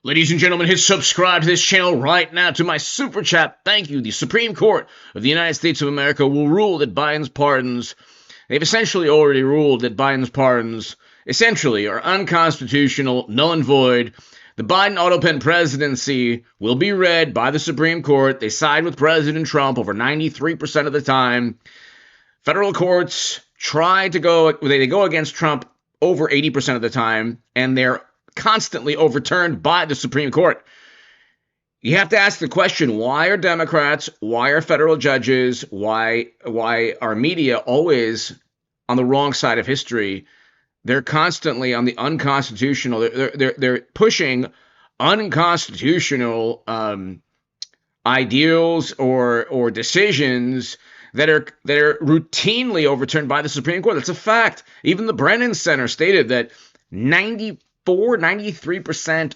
Ladies and gentlemen, hit subscribe to this channel right now to my super chat. Thank you. The Supreme Court of the United States of America will rule that Biden's pardons, they've essentially already ruled that Biden's pardons essentially are unconstitutional, null and void. The Biden Autopen presidency will be read by the Supreme Court. They side with President Trump over 93% of the time. Federal courts they go against Trump over 80% of the time, and they're constantly overturned by the Supreme Court. You have to ask the question, why are Democrats, why are federal judges, why are media always on the wrong side of history? They're constantly on the unconstitutional. They're pushing unconstitutional ideals or decisions that are routinely overturned by the Supreme Court. That's a fact. Even the Brennan Center stated that 93%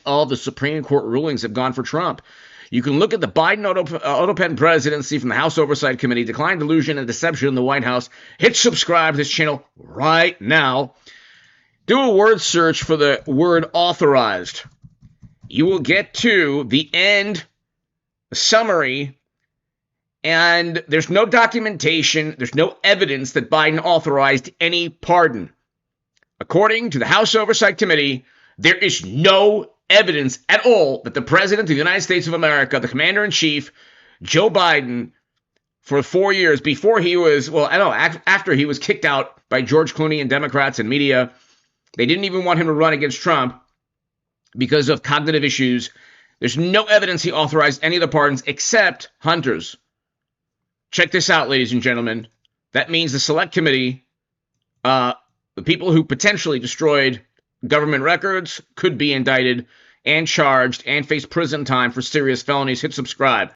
of the Supreme Court rulings have gone for Trump. You can look at the Biden Autopen presidency from the House Oversight Committee, decline delusion and deception in the White House. Hit subscribe to this channel right now. Do a word search for the word authorized. You will get to the end summary, and there's no documentation, there's no evidence that Biden authorized any pardon. According to the House Oversight Committee, there is no evidence at all that the President of the United States of America, the Commander-in-Chief, Joe Biden, for 4 years before he was, after he was kicked out by George Clooney and Democrats and media, they didn't even want him to run against Trump because of cognitive issues. There's no evidence he authorized any of the pardons except Hunter's. Check this out, ladies and gentlemen. That means the Select Committee, the people who potentially destroyed government records, could be indicted and charged and face prison time for serious felonies. Hit subscribe.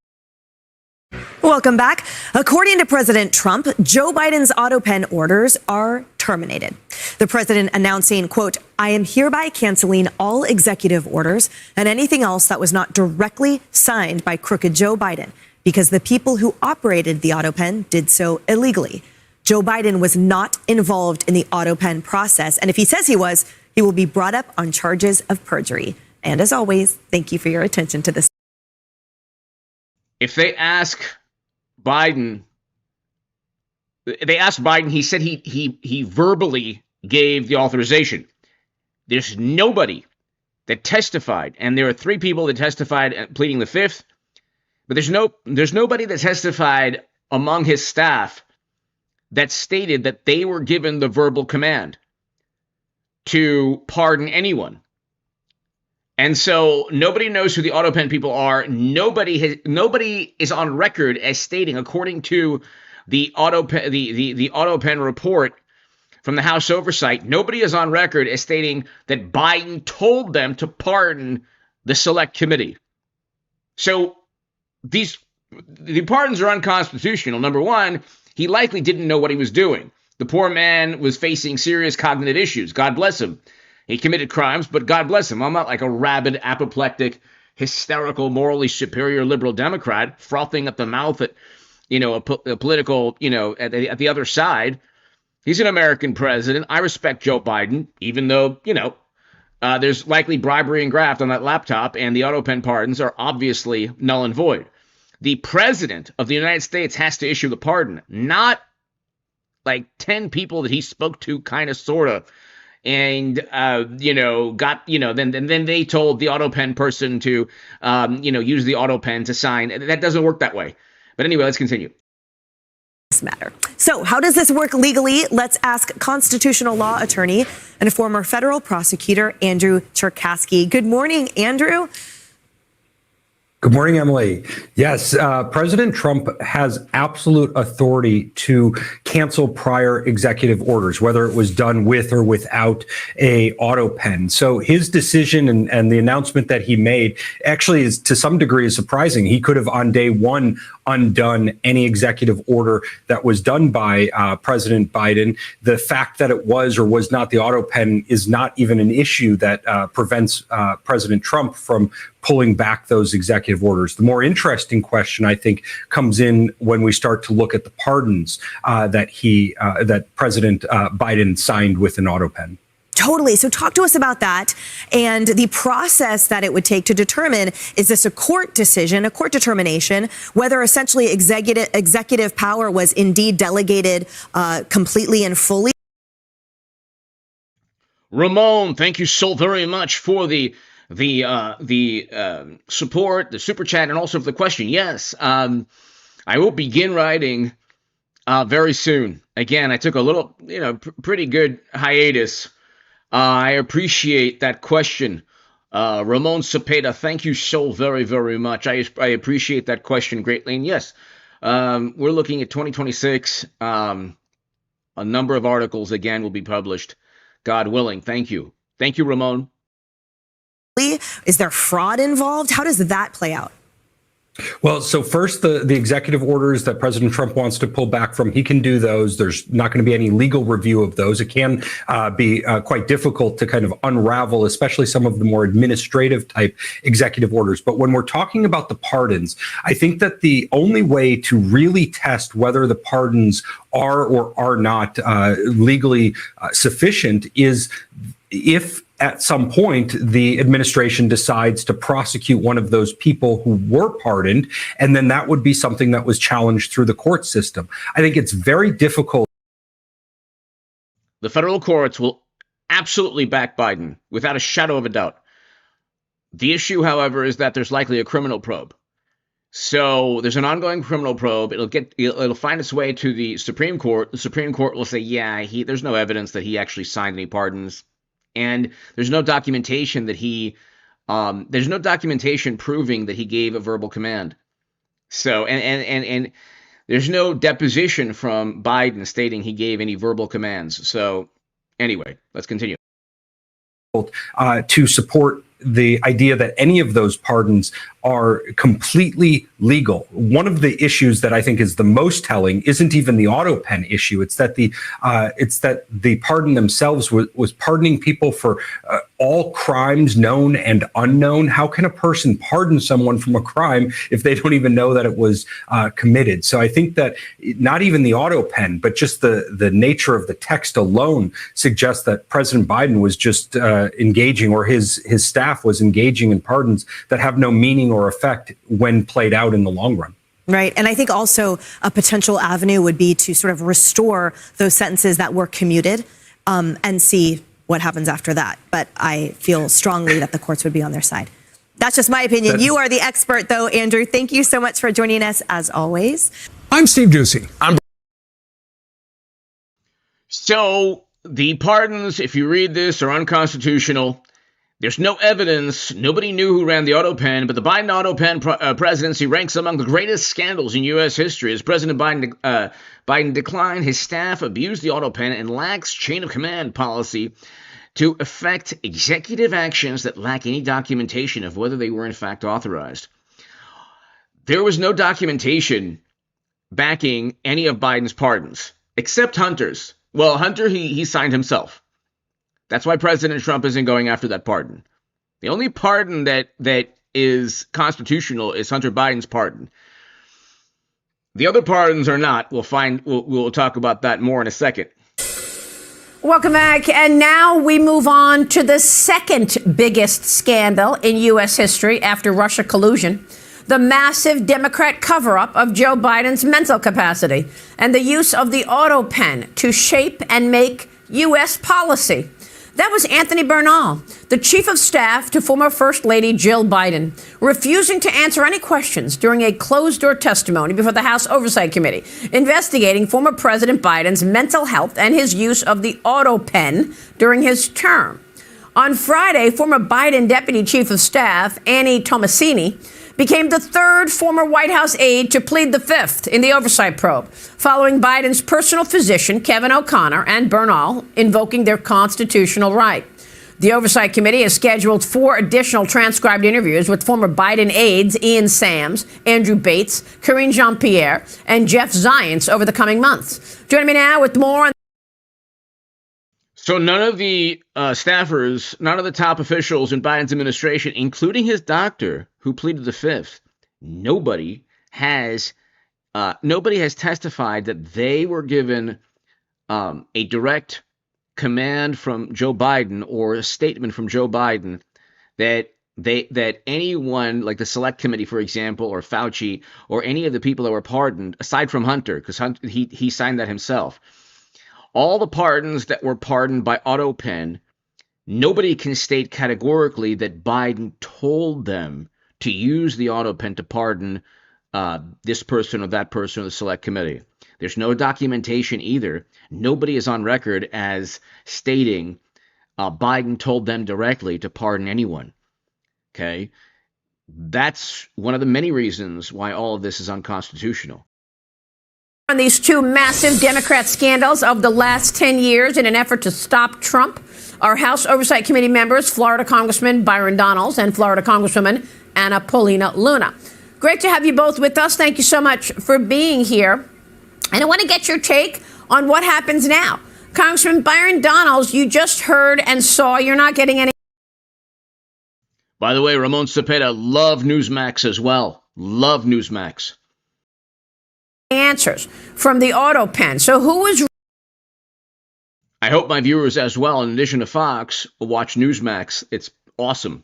Welcome back. According to President Trump, Joe Biden's Autopen orders are terminated. The president announcing, quote, "I am hereby canceling all executive orders and anything else that was not directly signed by crooked Joe Biden because the people who operated the Autopen did so illegally. Joe Biden was not involved in the Autopen process, and if he says he was, he will be brought up on charges of perjury." And as always, thank you for your attention to this. If they ask Biden, he said he verbally gave the authorization. There's nobody that testified, and there are 3 people that testified pleading the 5th, but there's nobody that testified among his staff that stated that they were given the verbal command to pardon anyone. And so nobody knows who the Autopen people are. Nobody is on record as stating, according to the Autopen report from the House Oversight, nobody is on record as stating that Biden told them to pardon the Select Committee. So the pardons are unconstitutional. Number one, he likely didn't know what he was doing. The poor man was facing serious cognitive issues. God bless him. He committed crimes, but God bless him. I'm not like a rabid, apoplectic, hysterical, morally superior liberal Democrat frothing at the mouth at, a political, at the other side. He's an American president. I respect Joe Biden, even though, there's likely bribery and graft on that laptop, and the Autopen pardons are obviously null and void. The president of the United States has to issue the pardon, not like 10 people that he spoke to, kind of, sort of. And, then they told the Autopen person to, use the Autopen to sign. That doesn't work that way. But anyway, let's continue. Matter. So how does this work legally? Let's ask constitutional law attorney and former federal prosecutor, Andrew Cherkasky. Good morning, Andrew. Good morning, Emily. Yes, President Trump has absolute authority to cancel prior executive orders, whether it was done with or without a Autopen. So his decision and the announcement that he made actually is, to some degree, is surprising. He could have on day one undone any executive order that was done by President Biden. The fact that it was or was not the Autopen is not even an issue that prevents President Trump from pulling back those executive orders. The more interesting question, I think, comes in when we start to look at the pardons that President Biden signed with an Autopen. Totally. So talk to us about that and the process that it would take to determine, is this a court decision, a court determination, whether essentially executive power was indeed delegated completely and fully? Ramon, thank you so very much for the support, the super chat, and also for the question. Yes, I will begin writing very soon. Again, I took a little, pretty good hiatus. I appreciate that question. Ramon Cepeda, thank you so very, very much. I appreciate that question greatly. And yes, we're looking at 2026. A number of articles, again, will be published, God willing. Thank you. Thank you, Ramon. Is there fraud involved? How does that play out? Well, so first, the executive orders that President Trump wants to pull back from, he can do those. There's not going to be any legal review of those. It can be quite difficult to kind of unravel, especially some of the more administrative type executive orders. But when we're talking about the pardons, I think that the only way to really test whether the pardons are or are not legally sufficient is if at some point the administration decides to prosecute one of those people who were pardoned, and then that would be something that was challenged through the court system. I think it's very difficult. The federal courts will absolutely back Biden without a shadow of a doubt. The issue, however, is that there's likely a criminal probe. So there's an ongoing criminal probe. It'll find its way to the Supreme Court. The Supreme Court will say, yeah, there's no evidence that he actually signed any pardons. And there's no documentation that there's no documentation proving that he gave a verbal command. So, and there's no deposition from Biden stating he gave any verbal commands. So anyway, let's continue. To support the idea that any of those pardons are completely legal. One of the issues that I think is the most telling isn't even the Autopen issue. It's that the pardon themselves was pardoning people for all crimes known and unknown. How can a person pardon someone from a crime if they don't even know that it was committed? So I think that not even the Autopen, but just the nature of the text alone suggests that President Biden was just engaging, or his staff was engaging in pardons that have no meaning or effect when played out in the long run. Right. And I think also a potential avenue would be to sort of restore those sentences that were commuted and see what happens after that. But I feel strongly that the courts would be on their side. That's just my opinion. You are the expert, though, Andrew. Thank you so much for joining us, as always. I'm Steve Doocy. So the pardons, if you read this, are unconstitutional. There's no evidence. Nobody knew who ran the Autopen, but the Biden Autopen presidency ranks among the greatest scandals in U.S. history as President Biden declined, his staff abused the Autopen, and lacks chain of command policy to effect executive actions that lack any documentation of whether they were in fact authorized. There was no documentation backing any of Biden's pardons, except Hunter's. Well, Hunter, he signed himself. That's why President Trump isn't going after that pardon. The only pardon that is constitutional is Hunter Biden's pardon. The other pardons are not. We'll talk about that more in a second. Welcome back. And now we move on to the second biggest scandal in U.S. history after Russia collusion. The massive Democrat cover-up of Joe Biden's mental capacity and the use of the Autopen to shape and make U.S. policy. That was Anthony Bernal, the chief of staff to former First Lady Jill Biden, refusing to answer any questions during a closed-door testimony before the House Oversight Committee, investigating former President Biden's mental health and his use of the Autopen during his term. On Friday, former Biden Deputy Chief of Staff Annie Tomasini became the third former White House aide to plead the fifth in the oversight probe, following Biden's personal physician, Kevin O'Connor, and Bernal invoking their constitutional right. The Oversight Committee has scheduled 4 additional transcribed interviews with former Biden aides Ian Sams, Andrew Bates, Karine Jean-Pierre, and Jeff Zients over the coming months. Joining me now with more on. So none of the staffers, none of the top officials in Biden's administration, including his doctor who pleaded the fifth, nobody has testified that they were given a direct command from Joe Biden or a statement from Joe Biden that anyone like the Select Committee, for example, or Fauci, or any of the people that were pardoned, aside from Hunter, because he signed that himself, all the pardons that were pardoned by Autopen, nobody can state categorically that Biden told them to use the Autopen to pardon this person or that person or the Select Committee. There's no documentation either. Nobody is on record as stating Biden told them directly to pardon anyone. Okay, that's one of the many reasons why all of this is unconstitutional. On these two massive Democrat scandals of the last 10 years in an effort to stop Trump, our House Oversight Committee members, Florida Congressman Byron Donalds and Florida Congresswoman Anna Paulina Luna. Great to have you both with us. Thank you so much for being here. And I want to get your take on what happens now. Congressman Byron Donalds, you just heard and saw you're not getting any. By the way, Ramon Cepeda, love Newsmax as well. Love Newsmax. Answers from the Autopen. So who was... I hope my viewers as well, in addition to Fox, will watch Newsmax. It's awesome.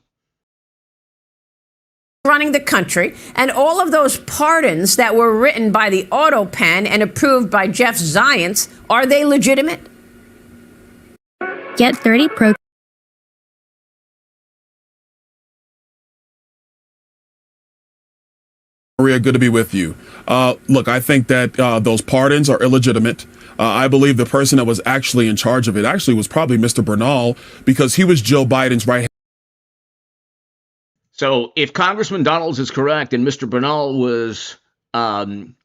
Running the country, and all of those pardons that were written by the Autopen and approved by Jeff Zients, are they legitimate? Get 30 Pro. Maria, good to be with you. Look, I think that those pardons are illegitimate. I believe the person that was actually in charge of it actually was probably Mr. Bernal, because he was Joe Biden's right hand. So if Congressman Donalds is correct and Mr. Bernal was running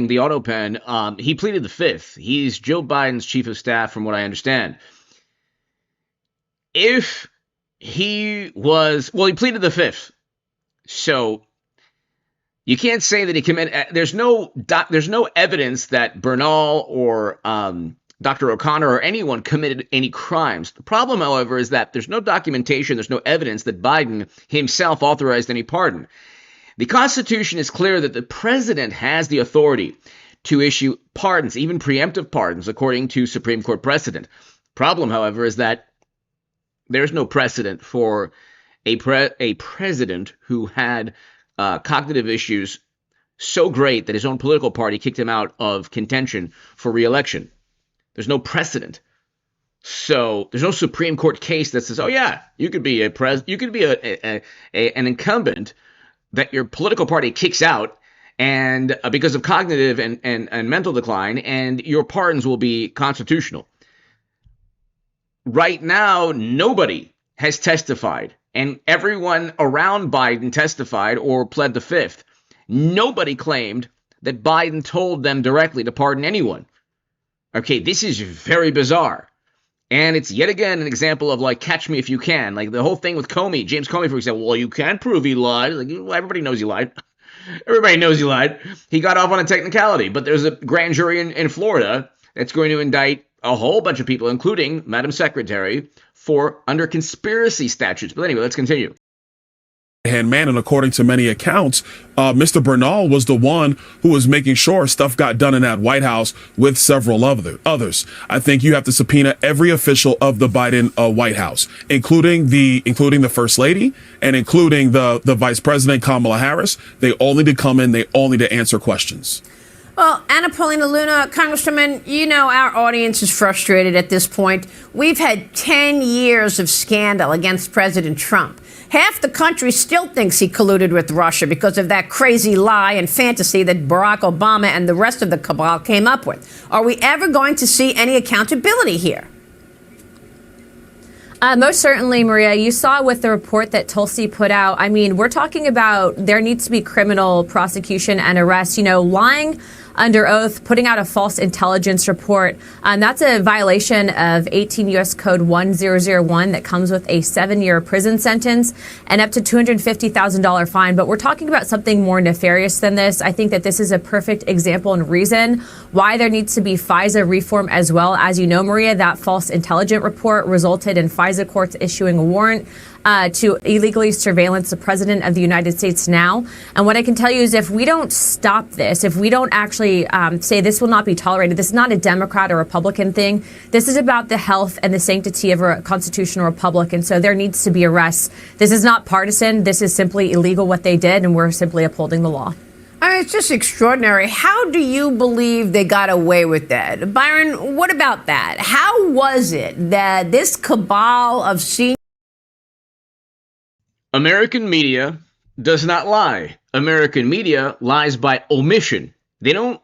the Autopen, he pleaded the fifth. He's Joe Biden's chief of staff, from what I understand. If he was, well, he pleaded the fifth. So you can't say that he committed. There's no evidence that Bernal or Dr. O'Connor or anyone committed any crimes. The problem, however, is that there's no documentation, there's no evidence that Biden himself authorized any pardon. The Constitution is clear that the president has the authority to issue pardons, even preemptive pardons, according to Supreme Court precedent. Problem, however, is that there's no precedent for a president who had cognitive issues so great that his own political party kicked him out of contention for re-election. There's no precedent. So there's no Supreme Court case that says, oh yeah, you could be an incumbent that your political party kicks out and because of cognitive and mental decline, and your pardons will be constitutional. Right now, nobody has testified, and everyone around Biden testified or pled the fifth. Nobody claimed that Biden told them directly to pardon anyone. Okay, this is very bizarre. And it's yet again an example of like, catch me if you can. Like the whole thing with Comey, James Comey, for example. Well, you can't prove he lied. Like, well, everybody knows he lied. Everybody knows he lied. He got off on a technicality. But there's a grand jury in Florida that's going to indict a whole bunch of people, including Madam Secretary, for under conspiracy statutes. But anyway, let's continue. Hand man, and according to many accounts, Mr. Bernal was the one who was making sure stuff got done in that White House with several others. I think you have to subpoena every official of the Biden White House, including the First Lady and including the Vice President Kamala Harris. They all need to come in. They all need to answer questions. Well, Anna Paulina Luna, Congresswoman, you know our audience is frustrated at this point. We've had 10 years of scandal against President Trump. Half the country still thinks he colluded with Russia because of that crazy lie and fantasy that Barack Obama and the rest of the cabal came up with. Are we ever going to see any accountability here? Most certainly, Maria. You saw with the report that Tulsi put out. I mean, we're talking about there needs to be criminal prosecution and arrest. You know, lying under oath, putting out a false intelligence report. That's a violation of 18 U.S. Code 1001 that comes with a 7-year prison sentence and up to $250,000 fine. But we're talking about something more nefarious than this. I think that this is a perfect example and reason why there needs to be FISA reform as well. As you know, Maria, that false intelligence report resulted in FISA courts issuing a warrant to illegally surveillance the president of the United States now. And what I can tell you is if we don't stop this, if we don't actually say this will not be tolerated, this is not a Democrat or Republican thing. This is about the health and the sanctity of a constitutional republic. And so there needs to be arrests. This is not partisan. This is simply illegal what they did, and we're simply upholding the law. I mean, it's just extraordinary. How do you believe they got away with that? Byron, what about that? How was it that this cabal of senior American media does not lie. American media lies by omission. They don't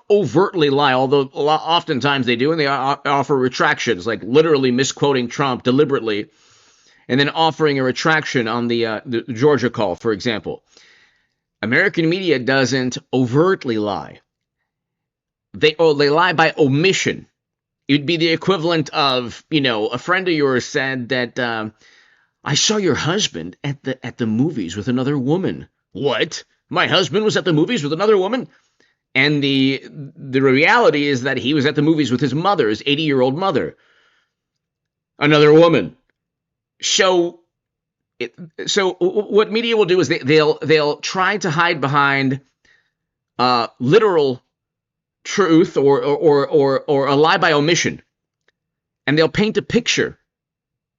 overtly lie, although oftentimes they do, and they offer retractions, like literally misquoting Trump deliberately, and then offering a retraction on the Georgia call, for example. American media doesn't overtly lie. They lie by omission. It'd be the equivalent of, a friend of yours said that I saw your husband at the movies with another woman. What? My husband was at the movies with another woman? And the reality is that he was at the movies with his mother, his 80-year-old mother. Another woman. So what media will do is they'll try to hide behind literal truth or a lie by omission, and they'll paint a picture.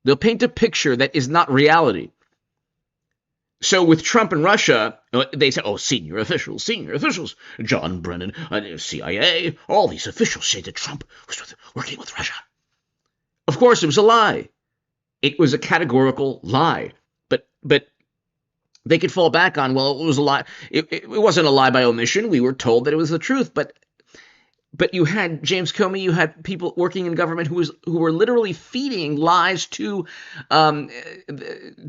They'll paint a picture that is not reality. So with Trump and Russia, they say, senior officials, John Brennan, CIA, all these officials say that Trump was working with Russia. Of course, it was a lie. It was a categorical lie. But they could fall back on, it was a lie. It wasn't a lie by omission. We were told that it was the truth. But you had James Comey, you had people working in government who were literally feeding lies to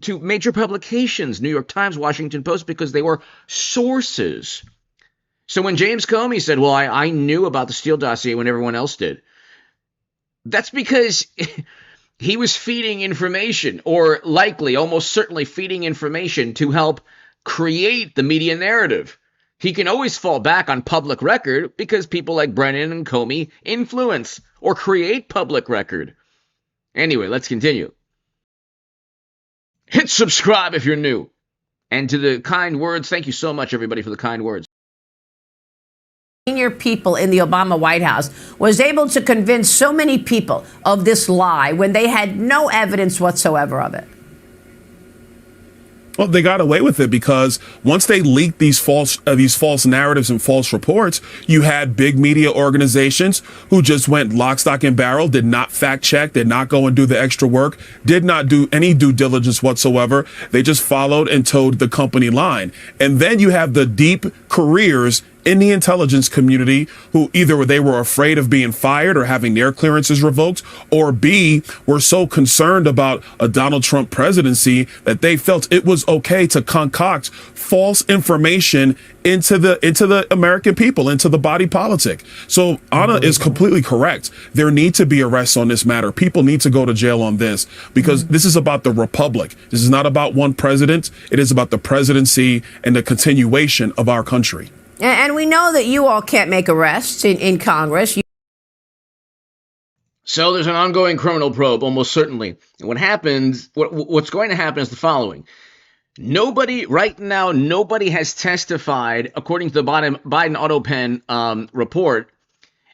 major publications, New York Times, Washington Post, because they were sources. So when James Comey said, I knew about the Steele dossier when everyone else did, that's because he was feeding information, or likely, almost certainly feeding information to help create the media narrative. He can always fall back on public record because people like Brennan and Comey influence or create public record. Anyway, let's continue. Hit subscribe if you're new. And to the kind words, thank you so much, everybody, for the kind words. Senior people in the Obama White House was able to convince so many people of this lie when they had no evidence whatsoever of it? Well, they got away with it because once they leaked these false narratives and false reports, you had big media organizations who just went lock, stock, and barrel, did not fact check, did not go and do the extra work, did not do any due diligence whatsoever. They just followed and towed the company line. And then you have the deep careers in the intelligence community who either they were afraid of being fired or having their clearances revoked, or B, were so concerned about a Donald Trump presidency that they felt it was okay to concoct false information into the American people, into the body politic. So Anna is completely correct. There need to be arrests on this matter. People need to go to jail on this because this is about the republic. This is not about one president. It is about the presidency and the continuation of our country. And we know that you all can't make arrests in Congress. So there's an ongoing criminal probe, almost certainly. And what's going to happen is the following. Nobody has testified, according to the Biden Autopen report.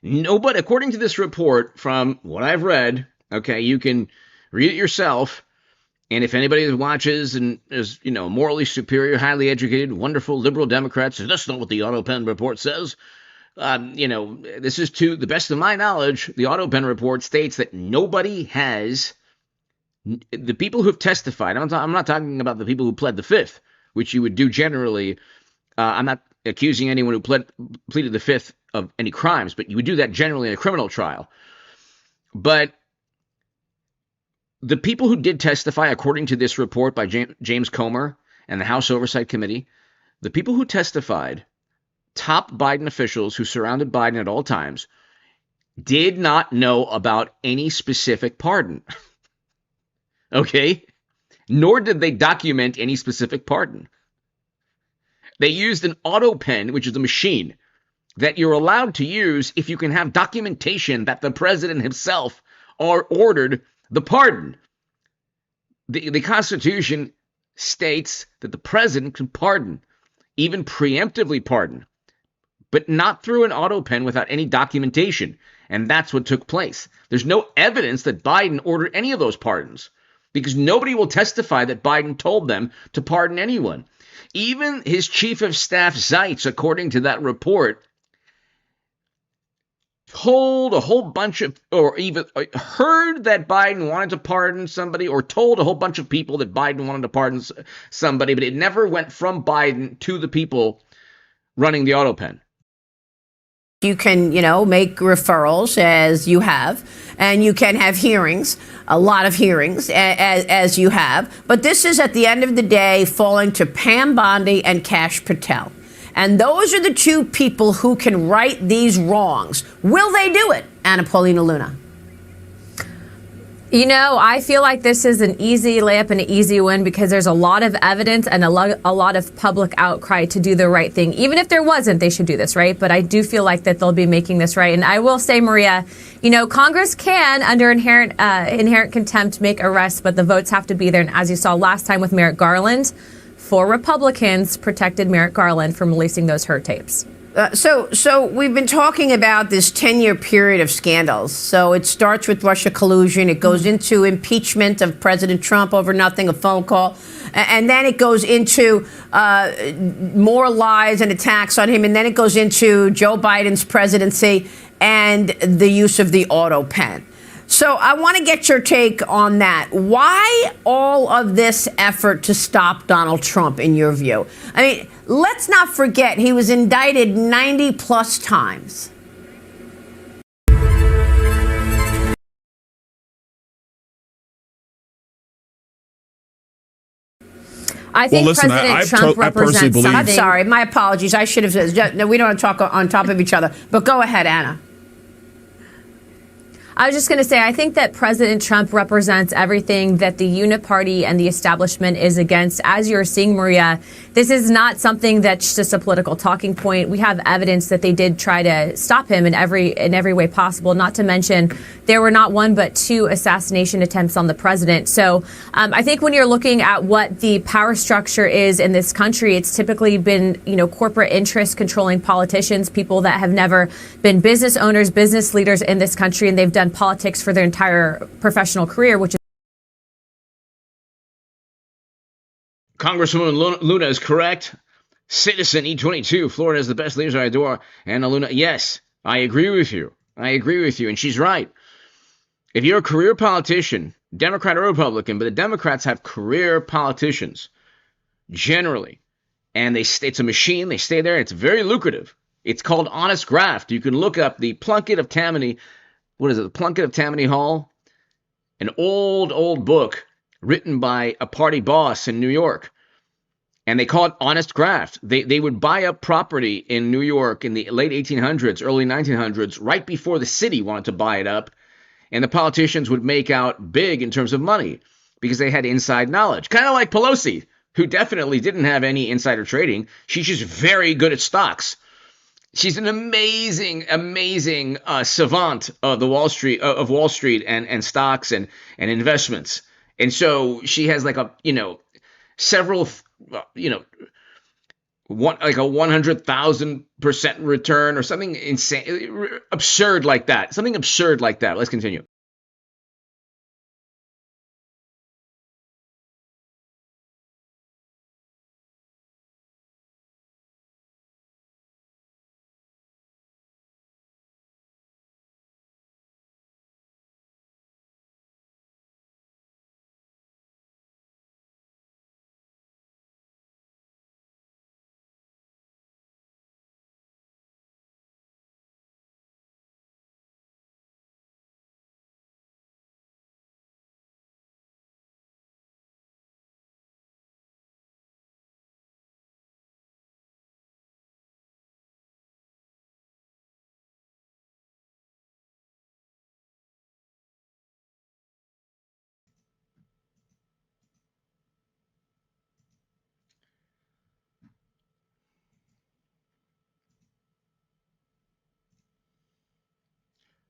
Nobody, according to this report, from what I've read, okay, you can read it yourself. And if anybody watches and is, morally superior, highly educated, wonderful liberal Democrats, that's not what the Autopen report says. This is to the best of my knowledge. The Autopen report states that nobody has, the people who have testified. I'm not talking about the people who pled the fifth, which you would do generally. I'm not accusing anyone who pleaded the fifth of any crimes, but you would do that generally in a criminal trial. But the people who did testify, according to this report by James Comer and the House Oversight Committee, the people who testified, top Biden officials who surrounded Biden at all times, did not know about any specific pardon. Okay? Nor did they document any specific pardon. They used an Autopen, which is a machine that you're allowed to use if you can have documentation that the president himself ordered the pardon. The Constitution states that the president can pardon, even preemptively pardon, but not through an Autopen without any documentation. And that's what took place. There's no evidence that Biden ordered any of those pardons because nobody will testify that Biden told them to pardon anyone. Even his chief of staff, Zeitz, according to that report, told a whole bunch of, or even heard that Biden wanted to pardon somebody, or told a whole bunch of people that Biden wanted to pardon somebody, but it never went from Biden to the people running the Autopen. You can, make referrals as you have, and you can have hearings, a lot of hearings as you have. But this is at the end of the day falling to Pam Bondi and Kash Patel. And those are the two people who can right these wrongs. Will they do it? Anna Paulina Luna. I feel like this is an easy layup and an easy win because there's a lot of evidence and a lot of public outcry to do the right thing. Even if there wasn't, they should do this, right? But I do feel like that they'll be making this right. And I will say, Maria, Congress can, under inherent contempt, make arrests, but the votes have to be there. And as you saw last time with Merrick Garland, 4 Republicans protected Merrick Garland from releasing those hurt tapes. So we've been talking about this 10-year period of scandals. So it starts with Russia collusion. It goes into impeachment of President Trump over nothing, a phone call. And then it goes into more lies and attacks on him. And then it goes into Joe Biden's presidency and the use of the Autopen. So I want to get your take on that. Why all of this effort to stop Donald Trump, in your view? I mean, let's not forget he was indicted 90 plus times. I think President Trump represents something. I'm sorry, my apologies. I should have said, no, we don't want to talk on top of each other. But go ahead, Anna. I was just going to say, I think that President Trump represents everything that the uniparty and the establishment is against. As you're seeing, Maria, this is not something that's just a political talking point. We have evidence that they did try to stop him in every way possible, not to mention there were not 1 but 2 assassination attempts on the president. So I think when you're looking at what the power structure is in this country, it's typically been, corporate interests controlling politicians, people that have never been business owners, business leaders in this country, and they've done politics for their entire professional career, which is Congresswoman Luna is correct. Citizen E22, Florida has the best leaders I adore. Anna Luna, yes, I agree with you. And she's right. If you're a career politician, Democrat or Republican, but the Democrats have career politicians generally, and it's a machine. They stay there. It's very lucrative. It's called honest graft. You can look up the Plunkett of Tammany. What is it? The Plunkett of Tammany Hall? An old book written by a party boss in New York. And they call it honest graft. They would buy up property in New York in the late 1800s, early 1900s, right before the city wanted to buy it up. And the politicians would make out big in terms of money because they had inside knowledge. Kind of like Pelosi, who definitely didn't have any insider trading. She's just very good at stocks. She's an amazing savant of Wall Street and stocks and investments. And so she has like several, like a 100,000% return or something insane, absurd like that. Something absurd like that. Let's continue.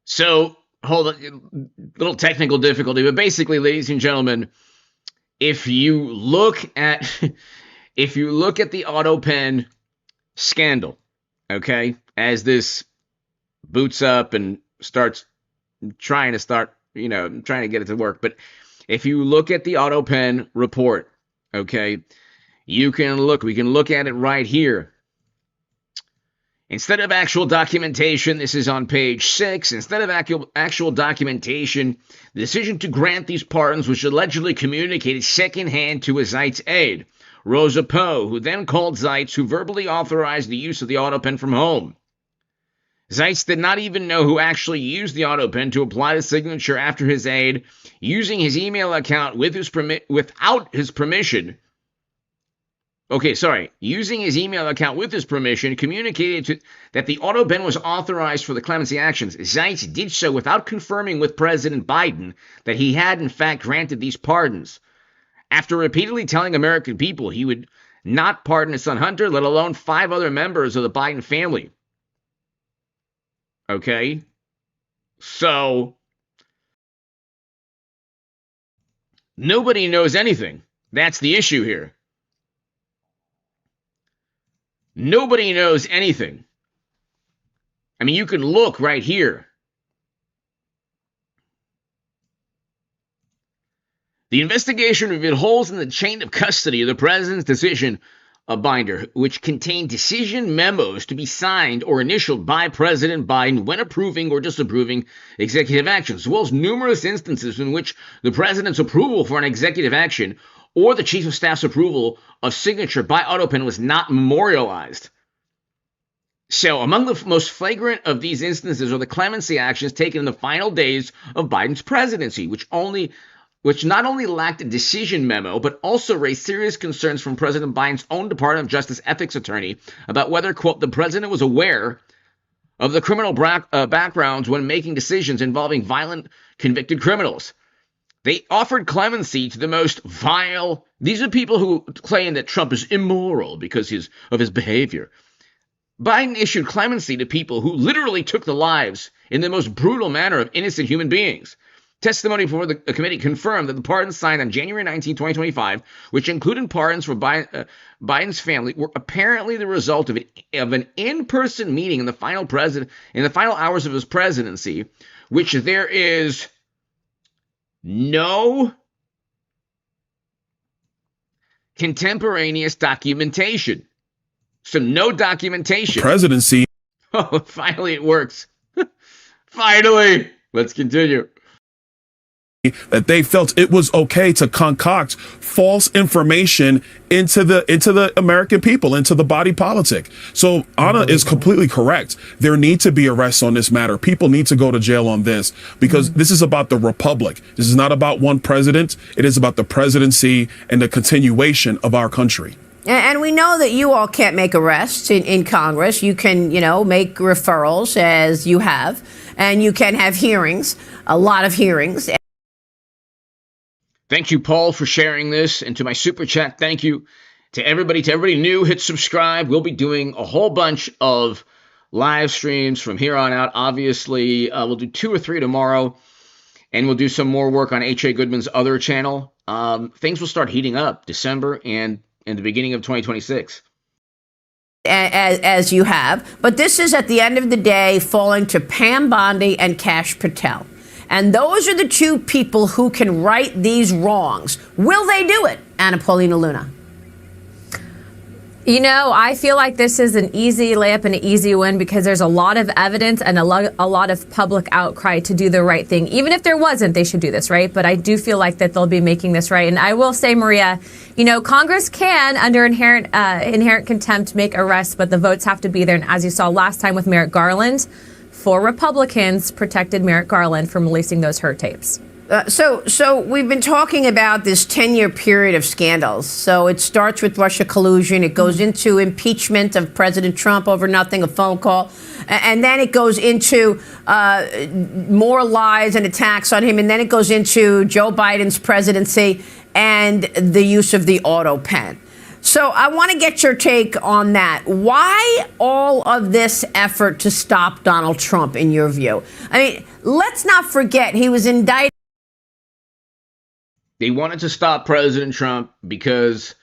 So, hold on, little technical difficulty, but basically, ladies and gentlemen, if you look at the Autopen scandal, okay, as this boots up and starts trying to get it to work. But if you look at the Autopen report, okay, we can look at it right here. Instead of actual documentation, this is on page 6, instead of actual documentation, the decision to grant these pardons was allegedly communicated secondhand to a Zeitz aide, Rosa Poe, who then called Zeitz, who verbally authorized the use of the Autopen from home. Zeitz did not even know who actually used the Autopen to apply the signature after his aide, using his email account without his permission. Using his email account with his permission, communicated that the Autopen was authorized for the clemency actions. Zeitz did so without confirming with President Biden that he had in fact granted these pardons. After repeatedly telling American people he would not pardon his son Hunter, let alone 5 other members of the Biden family. Okay? So, nobody knows anything. That's the issue here. Nobody knows anything. I mean, you can look right here. The investigation revealed holes in the chain of custody of the president's decision binder, which contained decision memos to be signed or initialed by President Biden when approving or disapproving executive actions, as well as numerous instances in which the president's approval for an executive action or the chief of staff's approval of signature by Autopen was not memorialized. So, among the most flagrant of these instances are the clemency actions taken in the final days of Biden's presidency, which not only lacked a decision memo, but also raised serious concerns from President Biden's own Department of Justice ethics attorney about whether, quote, the president was aware of the criminal backgrounds when making decisions involving violent convicted criminals. They offered clemency to the most vile. These are people who claim that Trump is immoral because of his behavior. Biden issued clemency to people who literally took the lives in the most brutal manner of innocent human beings. Testimony before the committee confirmed that the pardons signed on January 19, 2025, which included pardons for Biden's family, were apparently the result of an in-person meeting in the final hours of his presidency, which there is no contemporaneous documentation. So no documentation. Presidency. Oh, finally it works. Finally. Let's continue. That they felt it was okay to concoct false information into the American people, into the body politic. So Anna is completely correct. There need to be arrests on this matter. People need to go to jail on this because this is about the republic. This is not about one president. It is about the presidency and the continuation of our country. And we know that you all can't make arrests in Congress. You can, make referrals as you have, and you can have hearings, a lot of hearings. Thank you, Paul, for sharing this. And to my super chat, thank you to everybody new. Hit subscribe. We'll be doing a whole bunch of live streams from here on out. Obviously, we'll do 2 or 3 tomorrow, and we'll do some more work on H.A. Goodman's other channel. Things will start heating up December and in the beginning of 2026. As you have. But this is, at the end of the day, falling to Pam Bondi and Kash Patel. And those are the 2 people who can right these wrongs. Will they do it? Anna Paulina Luna. I feel like this is an easy layup and an easy win because there's a lot of evidence and a lot of public outcry to do the right thing. Even if there wasn't, they should do this, right? But I do feel like that they'll be making this right. And I will say, Maria, Congress can, under inherent contempt, make arrests, but the votes have to be there. And as you saw last time with Merrick Garland, 4 Republicans protected Merrick Garland from releasing those her tapes. So we've been talking about this 10-year period of scandals. So it starts with Russia collusion. It goes into impeachment of President Trump over nothing, a phone call. And then it goes into more lies and attacks on him. And then it goes into Joe Biden's presidency and the use of the Autopen. So I want to get your take on that. Why all of this effort to stop Donald Trump, in your view? I mean, let's not forget he was indicted. They wanted to stop President Trump because,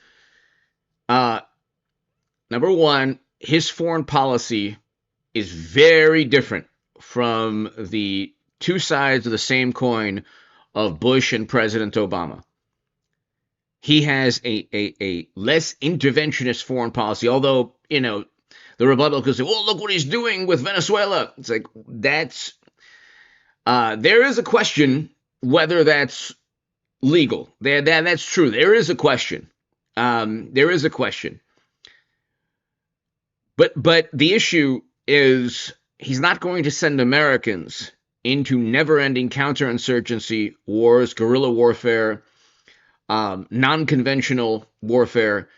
number one, his foreign policy is very different from the two sides of the same coin of Bush and President Obama. He has a less interventionist foreign policy, although, you know, the Republicans say, well, look what he's doing with Venezuela. It's like, that's, there is a question whether that's legal. That's true. There is a question. There is a question. But the issue is he's not going to send Americans into never-ending counterinsurgency wars, guerrilla warfare, non-conventional warfare.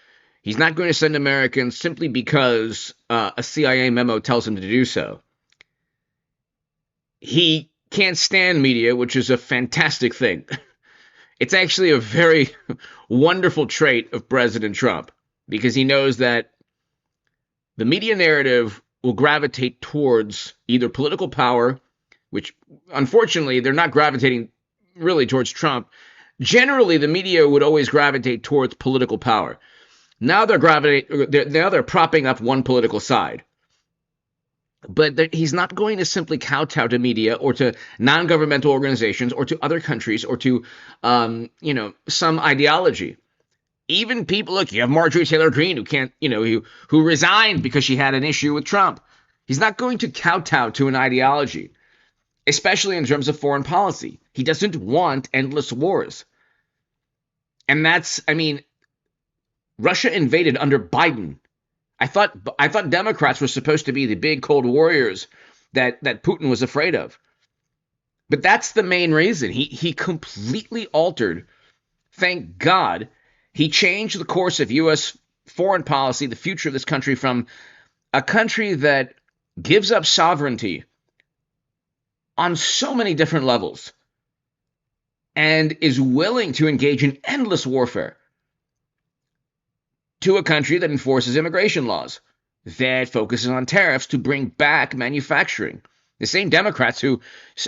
He's not going to send Americans simply because a CIA memo tells him to do so. He can't stand media, which is a fantastic thing. It's actually a very wonderful trait of President Trump, because he knows that the media narrative will gravitate towards either political power, which unfortunately they're not gravitating really towards Trump. Generally, the media would always gravitate towards political power. Now they're propping up one political side. But he's not going to simply kowtow to media or to non-governmental organizations or to other countries or to, some ideology. Even people, look, you have Marjorie Taylor Greene, who can't, who resigned because she had an issue with Trump. He's not going to kowtow to an ideology, especially in terms of foreign policy. He doesn't want endless wars. And that's, Russia invaded under Biden. I thought Democrats were supposed to be the big cold warriors that Putin was afraid of. But that's the main reason. He completely altered, thank God, he changed the course of U.S. foreign policy, the future of this country, from a country that gives up sovereignty on so many different levels and is willing to engage in endless warfare, to a country that enforces immigration laws, that focuses on tariffs to bring back manufacturing. The same Democrats who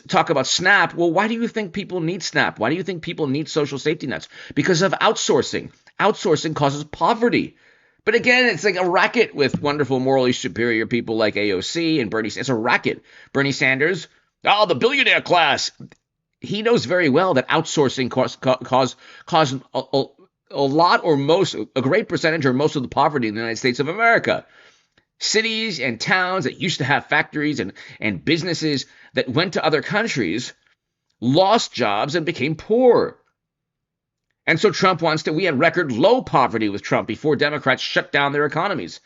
talk about SNAP, well, why do you think people need SNAP? Why do you think people need social safety nets? Because of outsourcing. Outsourcing causes poverty. But again, it's like a racket with wonderful, morally superior people like AOC and Bernie Sanders. It's a racket. Bernie Sanders, the billionaire class. He knows very well that outsourcing caused a lot or most, a great percentage or most of the poverty in the United States of America. Cities and towns that used to have factories and businesses that went to other countries lost jobs and became poor. And so Trump we had record low poverty with Trump before Democrats shut down their economies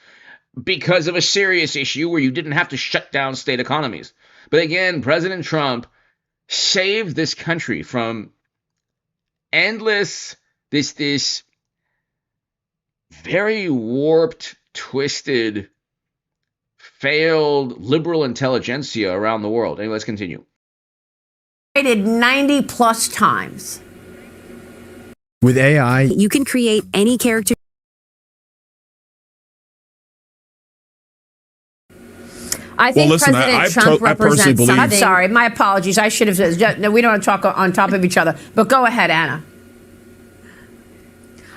because of a serious issue where you didn't have to shut down state economies. But again, President Trump saved this country from endless, this very warped, twisted, failed liberal intelligentsia around the world. Anyway, let's continue. 90 plus times. With AI, you can create any character. I think President Trump represents something. I'm sorry, my apologies. I should have said, no, we don't want to talk on top of each other. But go ahead, Anna.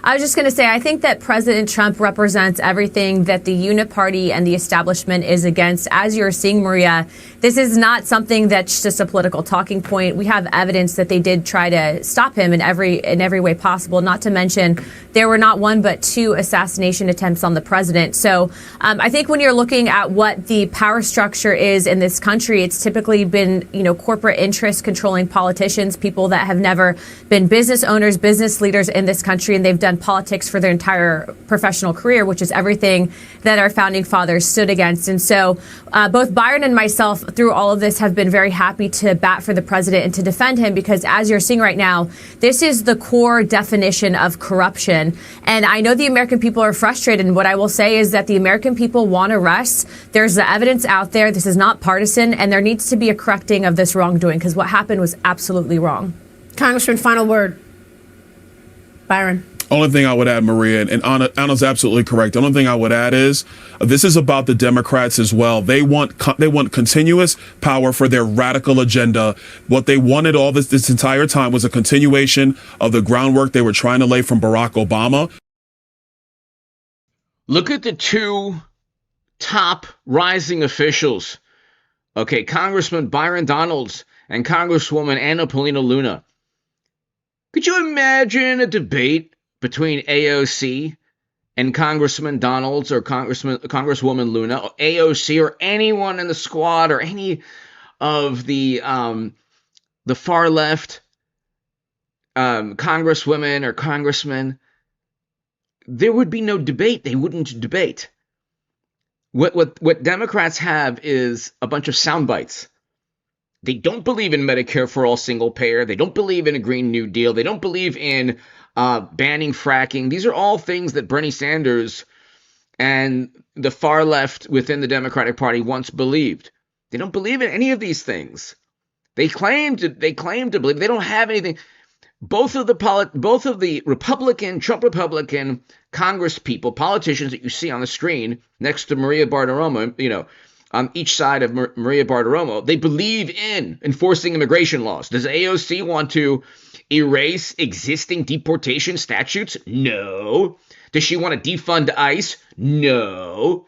I was just going to say, I think that President Trump represents everything that the Uniparty and the establishment is against. As you're seeing, Maria, this is not something that's just a political talking point. We have evidence that they did try to stop him in every way possible, not to mention there were not one but two assassination attempts on the president. So I think when you're looking at what the power structure is in this country, it's typically been, corporate interests controlling politicians, people that have never been business owners, business leaders in this country, and they've done politics for their entire professional career, which is everything that our founding fathers stood against. And so both Byron and myself, through all of this, have been very happy to bat for the president and to defend him, because as you're seeing right now, this is the core definition of corruption. And I know the American people are frustrated. And what I will say is that the American people want arrests. There's the evidence out there. This is not partisan, and there needs to be a correcting of this wrongdoing, because what happened was absolutely wrong. Congressman, final word. Byron. Only thing I would add, Maria, and Anna's absolutely correct. The only thing I would add is this is about the Democrats as well. They want continuous power for their radical agenda. What they wanted all this entire time was a continuation of the groundwork they were trying to lay from Barack Obama. Look at the two top rising officials. Okay, Congressman Byron Donalds and Congresswoman Anna Paulina Luna. Could you imagine a debate between AOC and Congressman Donalds or Congresswoman Luna, or AOC, or anyone in the squad, or any of the far left congresswomen or congressmen? There would be no debate. They wouldn't debate. What Democrats have is a bunch of sound bites. They don't believe in Medicare for all single payer. They don't believe in a Green New Deal. They don't believe in banning fracking. These are all things that Bernie Sanders and the far left within the Democratic Party once believed. They don't believe in any of these things. They claim to believe. They don't have anything. Both of the Republican, Trump Republican Congress people, politicians that you see on the screen next to Maria Bartiromo, on each side of Maria Bartiromo, they believe in enforcing immigration laws. Does AOC want to erase existing deportation statutes? No. Does she want to defund ICE? No.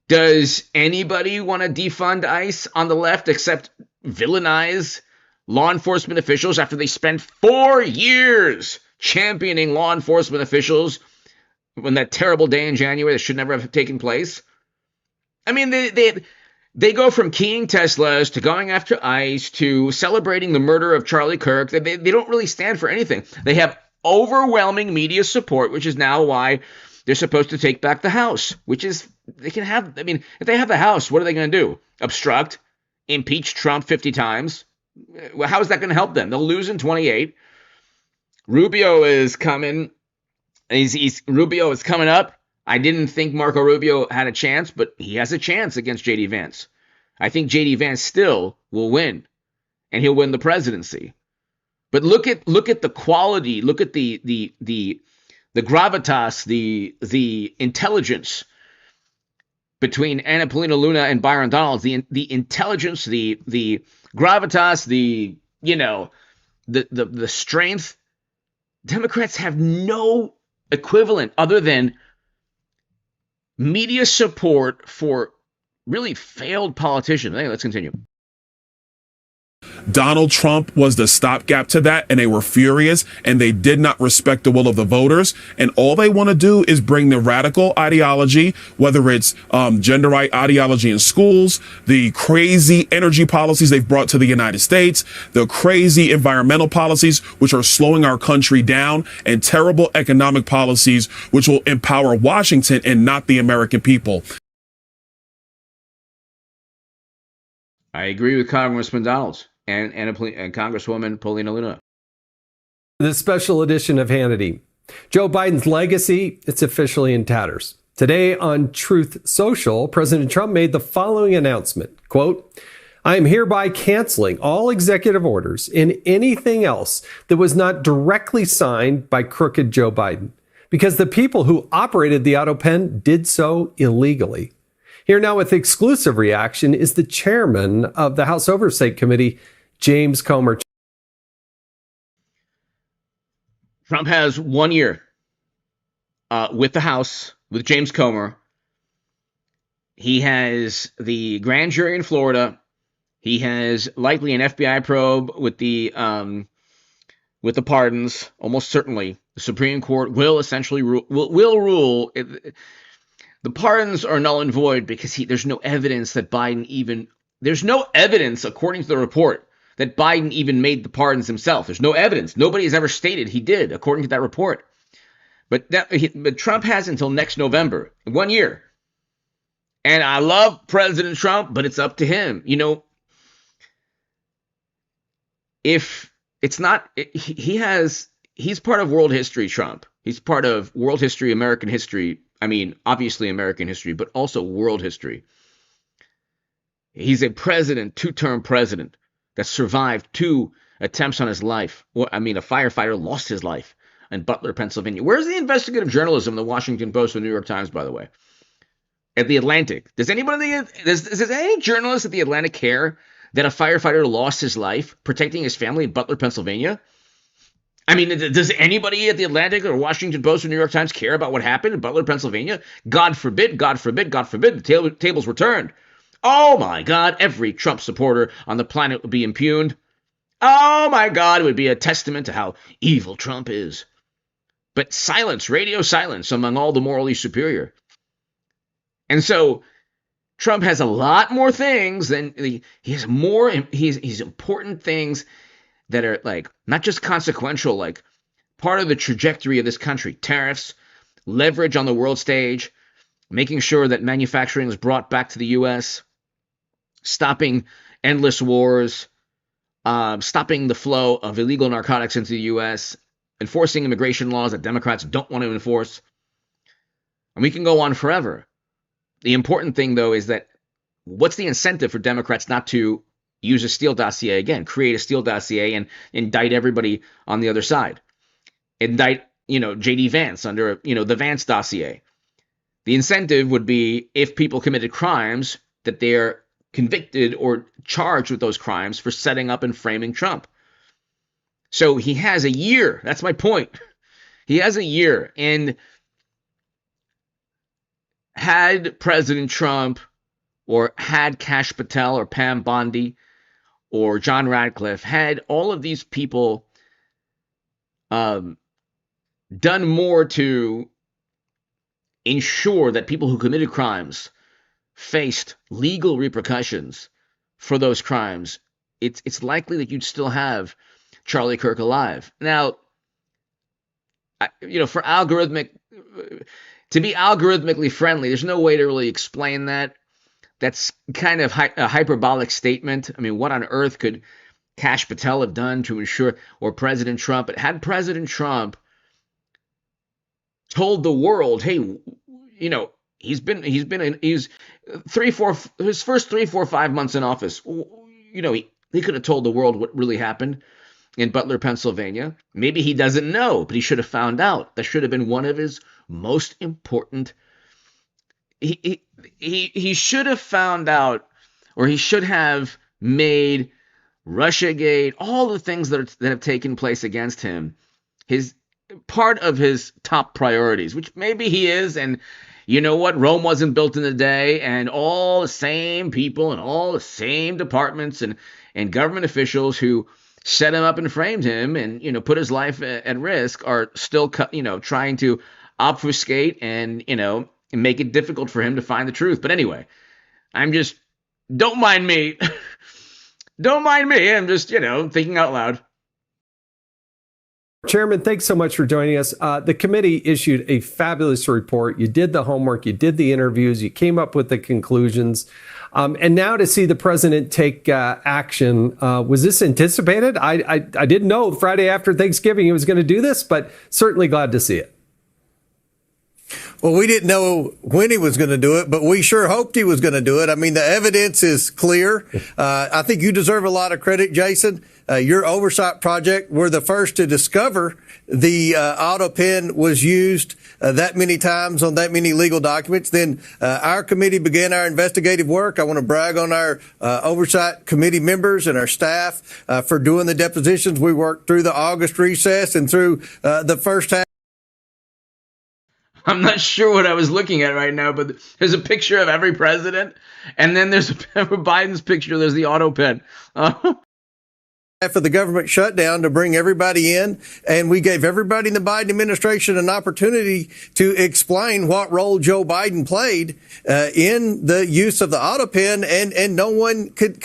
Does anybody want to defund ICE on the left except villainize law enforcement officials after they spent 4 years championing law enforcement officials when that terrible day in January that should never have taken place? I mean, they go from keying Teslas to going after ICE to celebrating the murder of Charlie Kirk. They don't really stand for anything. They have overwhelming media support, which is now why they're supposed to take back the House, which is, they can have, I mean, if they have the House, what are they going to do? Obstruct? Impeach Trump 50 times? Well, how is that going to help them? They'll lose in 28. Rubio is coming. Rubio is coming up. I didn't think Marco Rubio had a chance, but he has a chance against J.D. Vance. I think J.D. Vance still will win, and he'll win the presidency. But look at the quality, look at the gravitas, the intelligence between Anna Paulina Luna and Byron Donalds. The intelligence, the gravitas, the strength. Democrats have no equivalent other than media support for really failed politicians. Hey, let's continue. Donald Trump was the stopgap to that, and they were furious, and they did not respect the will of the voters. And all they want to do is bring the radical ideology, whether it's gender right ideology in schools, the crazy energy policies they've brought to the United States, the crazy environmental policies, which are slowing our country down, and terrible economic policies, which will empower Washington and not the American people. I agree with Congressman Donalds and Congresswoman Paulina Luna. This special edition of Hannity. Joe Biden's legacy, it's officially in tatters. Today on Truth Social, President Trump made the following announcement, quote, "I am hereby canceling all executive orders and anything else that was not directly signed by crooked Joe Biden, because the people who operated the Autopen did so illegally." Here now with exclusive reaction is the chairman of the House Oversight Committee, James Comer. Trump has 1 year with the House, with James Comer. He has the grand jury in Florida. He has likely an FBI probe with the pardons. Almost certainly, the Supreme Court will essentially rule. The pardons are null and void because there's no evidence that there's no evidence, according to the report, that Biden even made the pardons himself. There's no evidence. Nobody has ever stated he did, according to that report. But Trump has until next November, 1 year. And I love President Trump, but it's up to him. If it's not, he's part of world history, Trump. He's part of world history, American history. I mean, obviously American history, but also world history. He's a president, two-term president that survived 2 attempts on his life. A firefighter lost his life. in Butler, Pennsylvania. Where's the investigative journalism in the Washington Post or the New York Times, by the way? At the Atlantic. Does any journalist at the Atlantic care that a firefighter lost his life protecting his family in Butler, Pennsylvania? I mean, does anybody at the Atlantic or Washington Post or New York Times care about what happened in Butler, Pennsylvania? God forbid, God forbid, God forbid, the tables were turned. Oh my God, every Trump supporter on the planet would be impugned. Oh my God, it would be a testament to how evil Trump is. But silence, radio silence among all the morally superior. And so Trump has a lot more things than he's important things that are like not just consequential, like part of the trajectory of this country. Tariffs, leverage on the world stage, making sure that manufacturing is brought back to the U.S., stopping endless wars, stopping the flow of illegal narcotics into the U.S., enforcing immigration laws that Democrats don't want to enforce. And we can go on forever. The important thing, though, is that what's the incentive for Democrats not to use a Steele dossier again, create a Steele dossier and indict everybody on the other side? Indict, J.D. Vance under, the Vance dossier. The incentive would be if people committed crimes that they're convicted or charged with those crimes for setting up and framing Trump. So he has a year. That's my point. He has a year. And had President Trump or had Kash Patel or Pam Bondi or John Radcliffe, had all of these people done more to ensure that people who committed crimes faced legal repercussions for those crimes, it's likely that you'd still have Charlie Kirk alive. Now, to be algorithmically friendly, there's no way to really explain that. That's kind of a hyperbolic statement. I mean, what on earth could Kash Patel have done to ensure, or President Trump? But had President Trump told the world, hey, he's his first 3, 4, 5 months in office, he could have told the world what really happened in Butler, Pennsylvania. Maybe he doesn't know, but he should have found out. That should have been one of his most important. He should have found out, or he should have made Russiagate, all the things that have taken place against him, his part of his top priorities, which maybe he is. And you know what? Rome wasn't built in a day, and all the same people and all the same departments and government officials who set him up and framed him and, put his life at risk are still, trying to obfuscate and, make it difficult for him to find the truth. But anyway, don't mind me. Don't mind me. I'm just, thinking out loud. Chairman, thanks so much for joining us. The committee issued a fabulous report. You did the homework, you did the interviews, you came up with the conclusions. And now to see the president take action, was this anticipated? I didn't know Friday after Thanksgiving he was going to do this, but certainly glad to see it. Well, we didn't know when he was going to do it, but we sure hoped he was going to do it. I mean, the evidence is clear. I think you deserve a lot of credit, Jason. Your oversight project were the first to discover the Autopen was used that many times on that many legal documents. Then our committee began our investigative work. I want to brag on our oversight committee members and our staff for doing the depositions. We worked through the August recess and through the first half. I'm not sure what I was looking at right now, but there's a picture of every president, and then there's Biden's picture. There's the Autopen. For the government shutdown to bring everybody in, and we gave everybody in the Biden administration an opportunity to explain what role Joe Biden played in the use of the Autopen, and no one could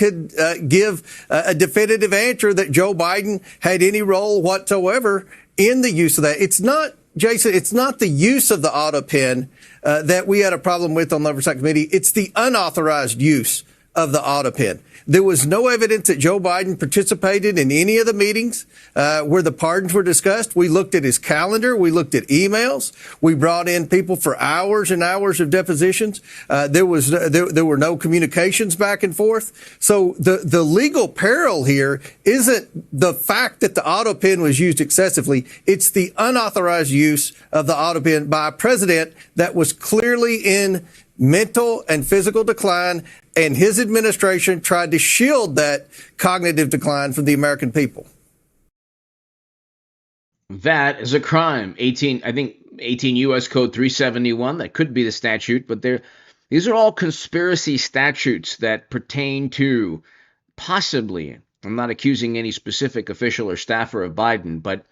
give a definitive answer that Joe Biden had any role whatsoever in the use of that. It's not, Jason, it's not the use of the Autopen that we had a problem with on the Oversight Committee. It's the unauthorized use of the Autopen. There was no evidence that Joe Biden participated in any of the meetings where the pardons were discussed. We looked at his calendar. We looked at emails. We brought in people for hours and hours of depositions. There were no communications back and forth. So the legal peril here isn't the fact that the Autopen was used excessively. It's the unauthorized use of the Autopen by a president that was clearly in mental and physical decline, and his administration tried to shield that cognitive decline from the American people. That is a crime. 18 U.S. Code 371. That could be the statute, but these are all conspiracy statutes that pertain to possibly, I'm not accusing any specific official or staffer of Biden, but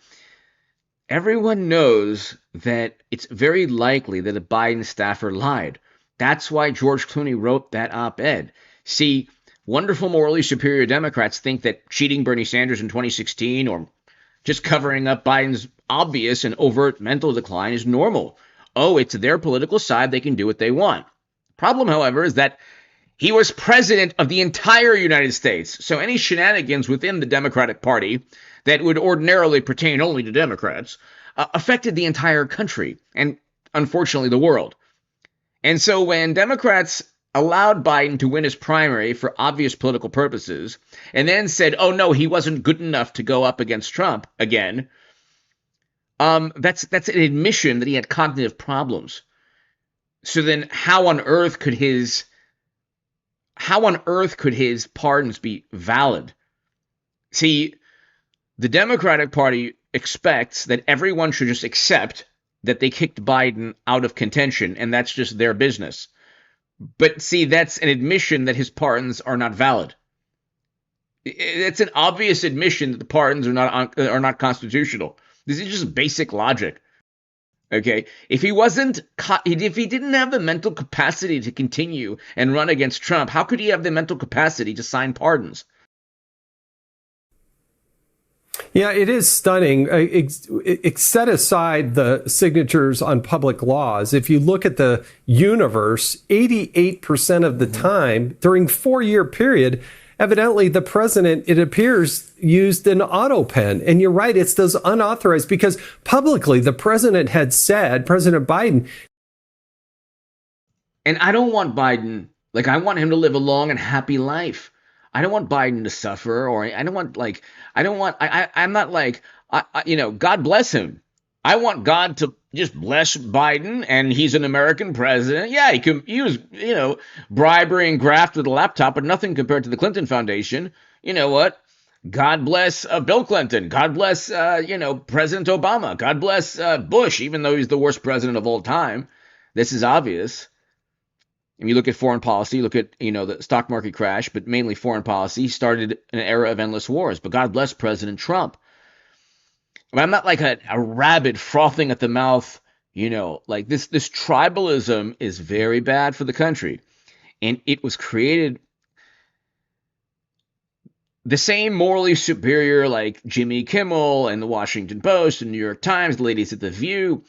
everyone knows that it's very likely that a Biden staffer lied. That's why George Clooney wrote that op-ed. See, wonderful, morally superior Democrats think that cheating Bernie Sanders in 2016 or just covering up Biden's obvious and overt mental decline is normal. Oh, it's their political side. They can do what they want. Problem, however, is that he was president of the entire United States. So any shenanigans within the Democratic Party that would ordinarily pertain only to Democrats affected the entire country and, unfortunately, the world. And so when Democrats allowed Biden to win his primary for obvious political purposes and then said, oh, no, he wasn't good enough to go up against Trump again, that's an admission that he had cognitive problems. So then how on earth could his pardons be valid? See, the Democratic Party expects that everyone should just accept that they kicked Biden out of contention, and that's just their business. But see, that's an admission that his pardons are not valid. It's an obvious admission that the pardons are not constitutional. This is just basic logic. Okay, if he didn't have the mental capacity to continue and run against Trump, how could he have the mental capacity to sign pardons? Yeah, it is stunning. Set aside the signatures on public laws. If you look at the universe, 88% of the time during 4-year period, evidently the president, it appears, used an Autopen. And you're right, it's those unauthorized, because publicly the president had said, President Biden. And I don't want Biden, I want him to live a long and happy life. I don't want Biden to suffer, or I'm not God bless him. I want God to just bless Biden, and he's an American president. Yeah, he can use, bribery and graft with a laptop, but nothing compared to the Clinton Foundation. You know what? God bless Bill Clinton. God bless, President Obama. God bless Bush, even though he's the worst president of all time. This is obvious. If you look at foreign policy, look at, the stock market crash, but mainly foreign policy, started an era of endless wars. But God bless President Trump. But I'm not like a rabbit frothing at the mouth, this tribalism is very bad for the country. And it was created the same morally superior like Jimmy Kimmel and the Washington Post and New York Times, the ladies at The View.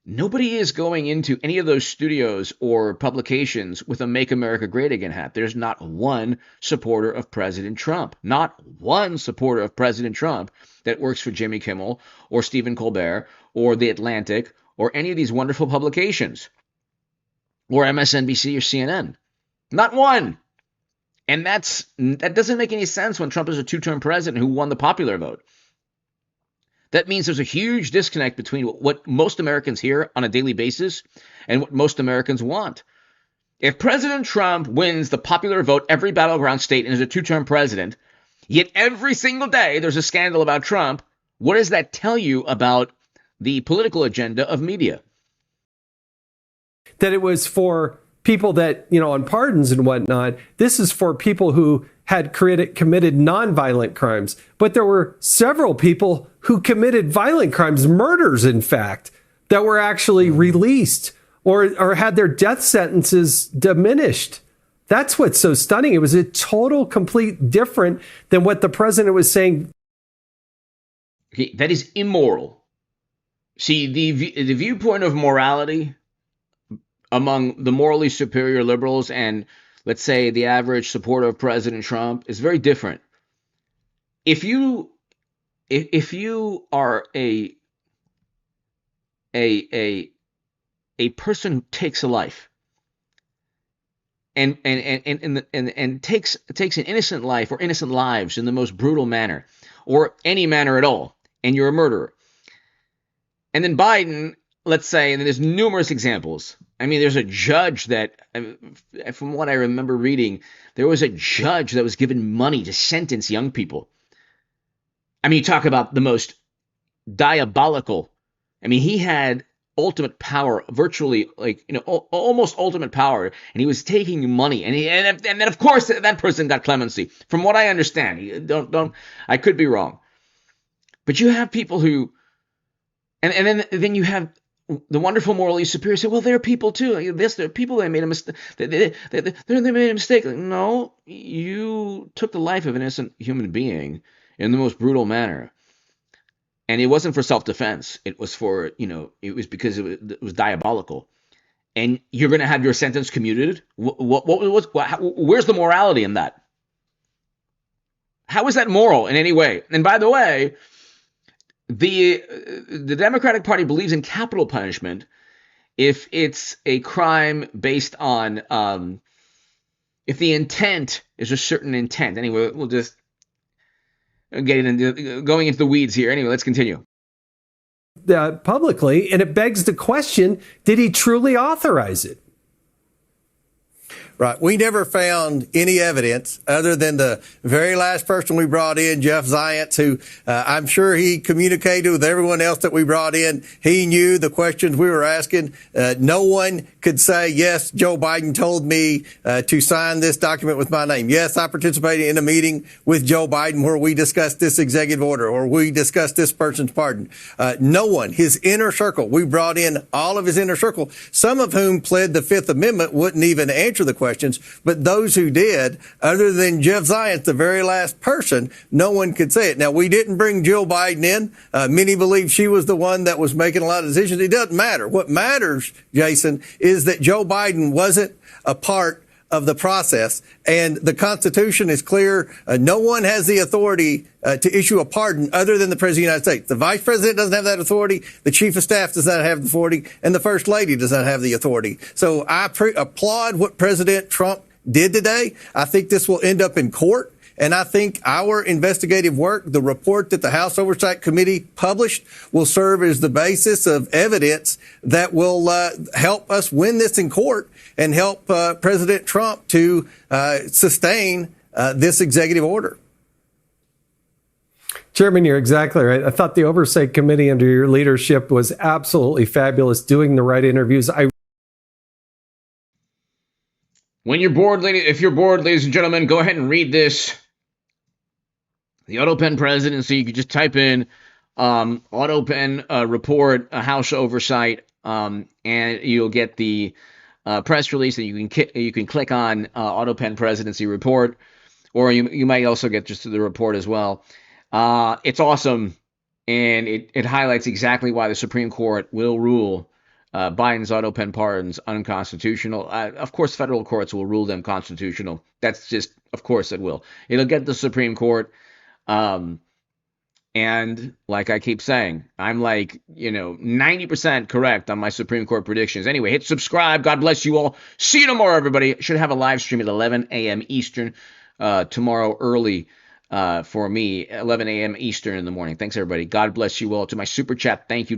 Nobody is going into any of those studios or publications with a Make America Great Again hat. There's not one supporter of President Trump. Not one supporter of President Trump that works for Jimmy Kimmel or Stephen Colbert or The Atlantic or any of these wonderful publications or MSNBC or CNN. Not one. And that doesn't make any sense when Trump is a two-term president who won the popular vote. That means there's a huge disconnect between what most Americans hear on a daily basis and what most Americans want. If President Trump wins the popular vote every battleground state and is a two-term president, yet every single day there's a scandal about Trump, what does that tell you about the political agenda of media? That it was for people that, on pardons and whatnot. This is for people who had committed nonviolent crimes. But there were several people who committed violent crimes, murders, in fact, that were actually released or had their death sentences diminished. That's what's so stunning. It was a total, complete different than what the president was saying. Okay, that is immoral. See, the viewpoint of morality among the morally superior liberals and let's say the average supporter of President Trump is very different. If you are a person who takes a life and takes an innocent life or innocent lives in the most brutal manner or any manner at all, and you're a murderer, and then Biden, let's say, and there's numerous examples. I mean, there's a judge that, from what I remember reading, there was a judge that was given money to sentence young people. I mean, you talk about the most diabolical. I mean, he had ultimate power, virtually, like, almost ultimate power, and he was taking money, and then of course that person got clemency, from what I understand. I could be wrong, but you have people who, and then you have the wonderful morally superior say, well, they're people too. There are people that made a mistake. They made a mistake. No, you took the life of an innocent human being in the most brutal manner. And it wasn't for self-defense. It was for, it was because it was diabolical. And you're going to have your sentence commuted? Where's the morality in that? How is that moral in any way? And by the way, the Democratic Party believes in capital punishment if it's a crime based on, if the intent is a certain intent. Anyway, we'll just going into the weeds here. Anyway, let's continue. Publicly, and it begs the question, did he truly authorize it? Right. We never found any evidence other than the very last person we brought in, Jeff Zients, who I'm sure he communicated with everyone else that we brought in. He knew the questions we were asking. No one could say, yes, Joe Biden told me to sign this document with my name. Yes, I participated in a meeting with Joe Biden where we discussed this executive order or we discussed this person's pardon. No one, his inner circle, we brought in all of his inner circle, some of whom pled the Fifth Amendment, wouldn't even answer the questions. But those who did, other than Jeff Zients, the very last person, no one could say it. Now, we didn't bring Jill Biden in. Many believe she was the one that was making a lot of decisions. It doesn't matter. What matters, Jason, is that Joe Biden wasn't a part of the process. And the Constitution is clear. No one has the authority to issue a pardon other than the President of the United States. The Vice President doesn't have that authority. The Chief of Staff does not have the authority. And the First Lady does not have the authority. So I applaud what President Trump did today. I think this will end up in court. And I think our investigative work, the report that the House Oversight Committee published, will serve as the basis of evidence that will help us win this in court and help President Trump to sustain this executive order. Chairman, you're exactly right. I thought the Oversight Committee under your leadership was absolutely fabulous, doing the right interviews. When you're bored, if you're bored, ladies and gentlemen, go ahead and read this. The Autopen presidency, you can just type in Autopen report, House Oversight, and you'll get the press release that you can click on Autopen presidency report, or you might also get just the report as well. It's awesome, and it highlights exactly why the Supreme Court will rule Biden's Autopen pardons unconstitutional. Of course, federal courts will rule them constitutional. That's just, of course, it will. It'll get the Supreme Court. And like I keep saying, I'm like, 90% correct on my Supreme Court predictions. Anyway, hit subscribe. God bless you all. See you tomorrow, everybody. Should have a live stream at 11 a.m. Eastern tomorrow early for me, 11 a.m. Eastern in the morning. Thanks, everybody. God bless you all. To my super chat, thank you.